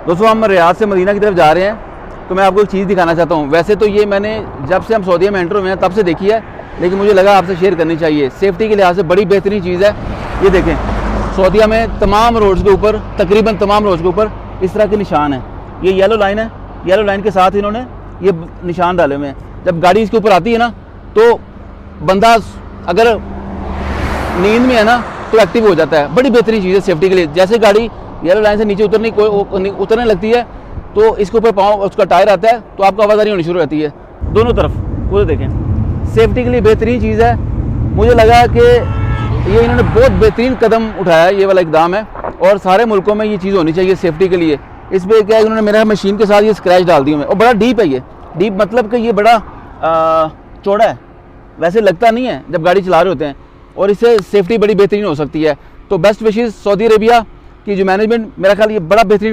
दोस्तों हम रियाद से मदीना की तरफ जा रहे हैं, तो मैं आपको एक चीज़ दिखाना चाहता हूँ। वैसे तो ये मैंने जब से हम सऊदीया में एंटर हुए हैं तब से देखी है, लेकिन मुझे लगा आपसे शेयर करनी चाहिए। सेफ्टी के लिहाज से बड़ी बेहतरीन चीज़ है। ये देखें, सऊदीया में तमाम रोड्स के ऊपर, तकरीबन तमाम रोड्स के ऊपर इस तरह के निशान हैं। ये येलो लाइन है, येलो लाइन के साथ इन्होंने ये निशान डाले हुए हैं। जब गाड़ी इसके ऊपर आती है ना, तो बंदा अगर नींद में है ना तो एक्टिव हो जाता है। बड़ी बेहतरीन चीज़ है सेफ्टी के लिए। जैसे गाड़ी येलो लाइन से नीचे उतरने लगती है तो इसके ऊपर पाँव उसका टायर आता है तो आपको आवाज़ होनी शुरू रहती है दोनों तरफ। वो देखें, सेफ्टी के लिए बेहतरीन चीज़ है। मुझे लगा कि ये इन्होंने बहुत बेहतरीन कदम उठाया, ये वाला इकदाम है, और सारे मुल्कों में ये चीज़ होनी चाहिए सेफ्टी के लिए। इस पर क्या है, उन्होंने मेरा मशीन के साथ ये स्क्रैच डाल दिए हुए, और बड़ा डीप है। ये डीप मतलब कि ये बड़ा चौड़ा है, वैसे लगता नहीं है जब गाड़ी चला रहे होते हैं, और इससे सेफ्टी बड़ी बेहतरीन हो सकती है। तो बेस्ट विशेज़ सऊदी अरेबिया की जो मैनेजमेंट, मेरा ख्याल ये बड़ा बेहतरीन